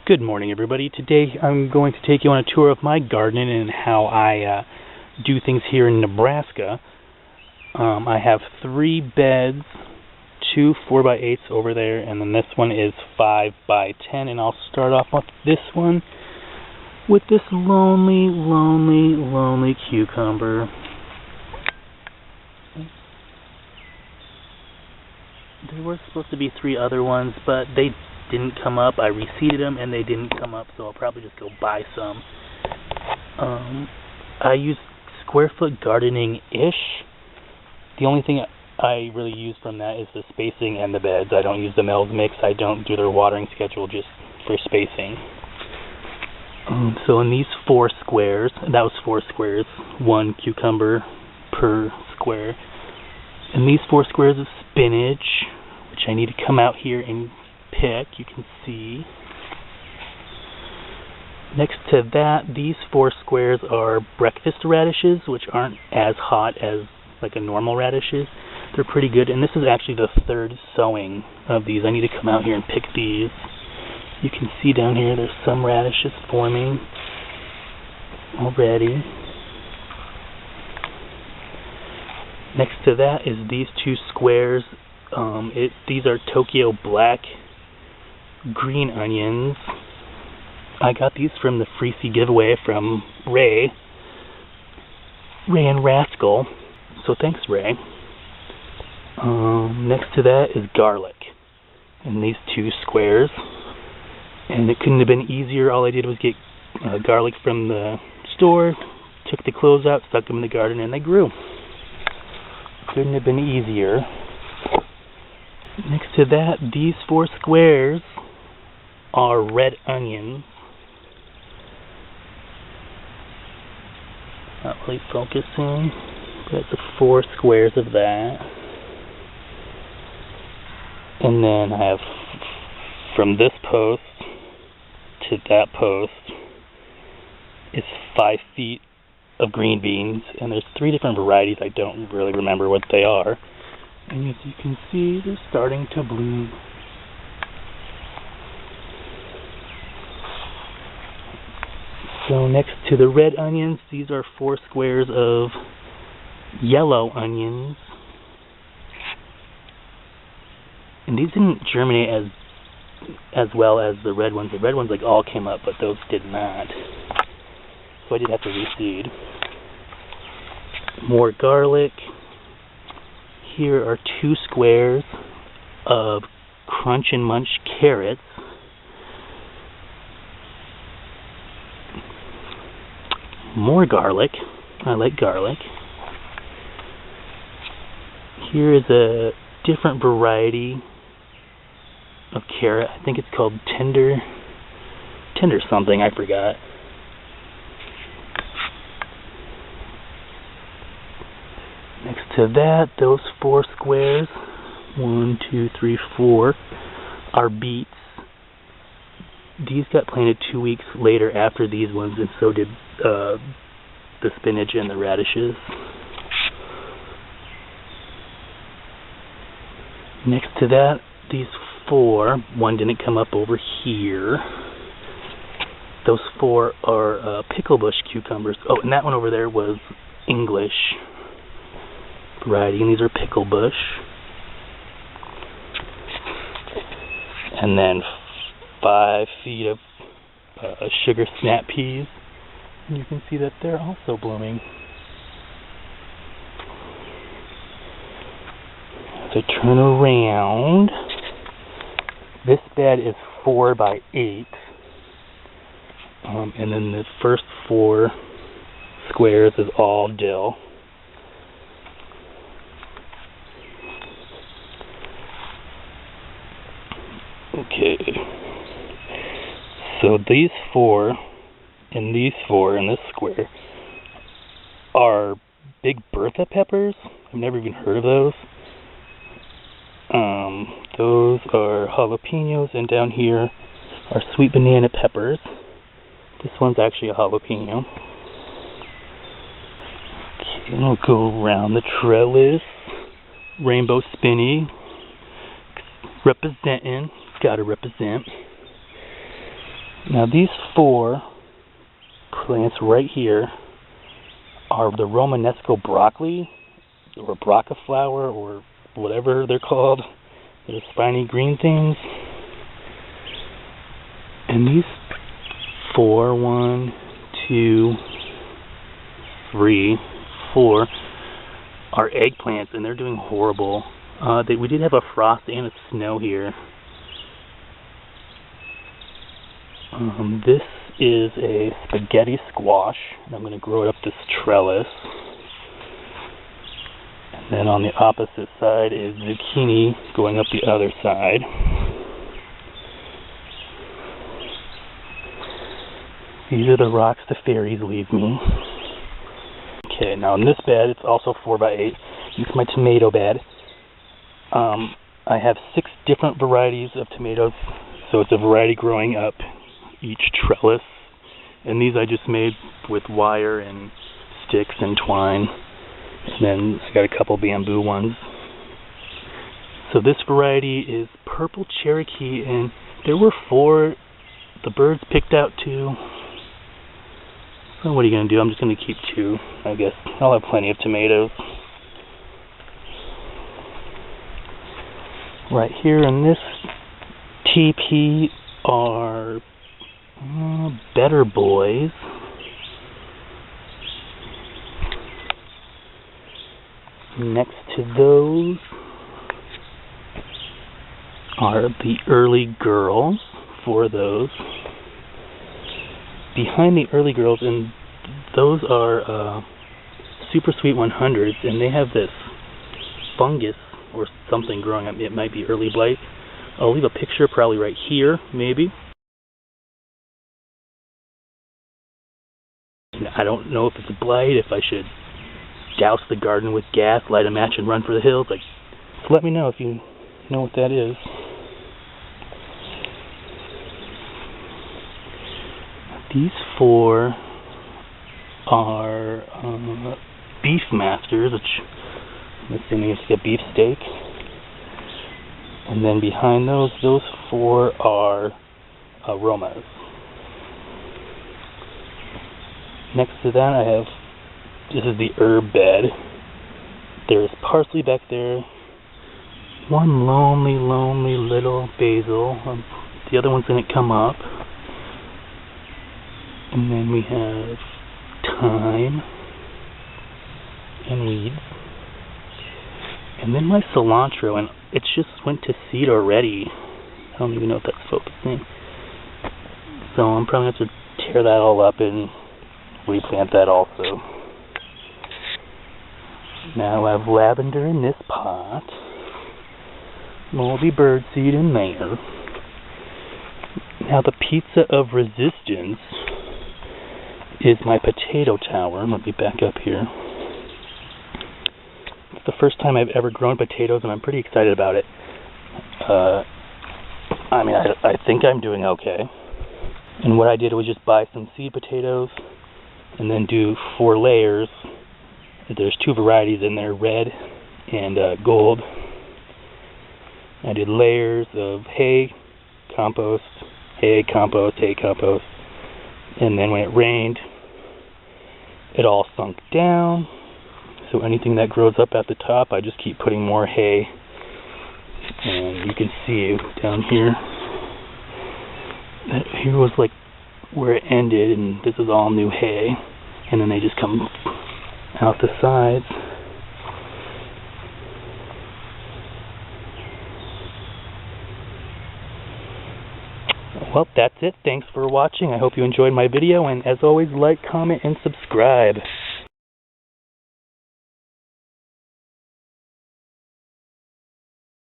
Good morning, everybody. Today I'm going to take you on a tour of my garden and how I do things here in Nebraska. I have 3 beds, 2 4x8s over there, and then this one is 5x10, and I'll start off with this one with this lonely cucumber. There were supposed to be 3 other ones, but they didn't come up. I reseeded them and they didn't come up, so I'll probably just go buy some. I use square foot gardening-ish. The only thing I really use from that is the spacing and the beds. I don't use the Mel's Mix. I don't do their watering schedule just for spacing. So in these 4 squares, that was 4 squares, 1 cucumber per square. In these 4 squares of spinach, which I need to come out here and pick, you can see. Next to that, these 4 squares are breakfast radishes, which aren't as hot as like a normal radish is. They're pretty good, and this is actually the 3rd sowing of these. I need to come out here and pick these. You can see down here there's some radishes forming already. Next to that is these 2 squares. These are Tokyo Black green onions. I got these from the free seed giveaway from Ray and Rascal, so thanks, Ray. Next to that is garlic in these 2 squares, and it couldn't have been easier. All I did was get garlic from the store, took the cloves out, stuck them in the garden, and they grew. Couldn't have been easier. Next to that, these 4 squares are red onions. Not really focusing, but the 4 squares of that. And then I have from this post to that post is 5 feet of green beans, and there's 3 different varieties. I don't really remember what they are. And as you can see, they're starting to bloom. So next to the red onions, these are 4 squares of yellow onions. And these didn't germinate as well as the red ones. The red ones like all came up, but those did not. So I did have to reseed. More garlic. Here are 2 squares of Crunch and Munch carrots. More garlic. I like garlic. Here is a different variety of carrot. I think it's called tender something, I forgot. Next to that, those 4 squares, 1, 2, 3, 4, are beets. These got planted 2 weeks later after these ones, and so did the spinach and the radishes. Next to that, these 4, one didn't come up over here. Those 4 are pickle bush cucumbers. Oh, and that one over there was English variety, and these are pickle bush. And then 5 feet of sugar snap peas. And you can see that they're also blooming. So turn around. This bed is 4x8. And then the first 4 squares is all dill. Okay. So these 4 and these 4 in this square are big Bertha peppers. I've never even heard of those. Those are jalapenos, and down here are sweet banana peppers. This one's actually a jalapeno. Okay, and we'll go around the trellis. Rainbow Spinny, representing. Gotta represent. Now these 4 plants right here are the Romanesco broccoli, or braca flower, or whatever they're called. They're spiny green things. And these 4, 1, 2, 3, 4 are eggplants, and they're doing horrible. We did have a frost and a snow here. This is a spaghetti squash, and I'm going to grow it up this trellis. And then on the opposite side is zucchini going up the other side. These are the rocks the fairies leave me. Okay, now in this bed, it's also 4x8. This is my tomato bed. I have 6 different varieties of tomatoes, so it's a variety growing up each trellis. And these I just made with wire and sticks and twine. And then I got a couple bamboo ones. So this variety is Purple Cherokee, and there were 4. The birds picked out 2. So what are you going to do? I'm just going to keep 2, I guess. I'll have plenty of tomatoes. Right here in this teepee are Better Boys. Next to those are the Early Girls, 4 of those. Behind the Early Girls, and those are Super Sweet 100s, and they have this fungus or something growing up. It might be early blight. I'll leave a picture probably right here, maybe. I don't know if it's a blight, if I should douse the garden with gas, light a match, and run for the hills. Like, so let me know if you know what that is. These 4 are Beef Masters, which I'm assuming is like a beef steak. And then behind those 4 are Aromas. Next to that I have, this is the herb bed. There's parsley back there. One lonely little basil. The other one's going to come up. And then we have thyme and weeds. And then my cilantro, and it just went to seed already. I don't even know if that's focusing. So I'm probably going to have to tear that all up and replant that also. Now I have lavender in this pot. Moldy birdseed in there. Now the pizza of resistance is my potato tower. Let me back up here. It's the first time I've ever grown potatoes, and I'm pretty excited about it. I think I'm doing okay. And what I did was just buy some seed potatoes and then do 4 layers. There's 2 varieties in there, red and gold. I did layers of hay, compost, hay, compost, hay, compost. And then when it rained, it all sunk down. So anything that grows up at the top, I just keep putting more hay. And you can see down here, that here was like where it ended, and this is all new hay. And then they just come out the sides. Well, that's it. Thanks for watching. I hope you enjoyed my video, and as always, like, comment, and subscribe.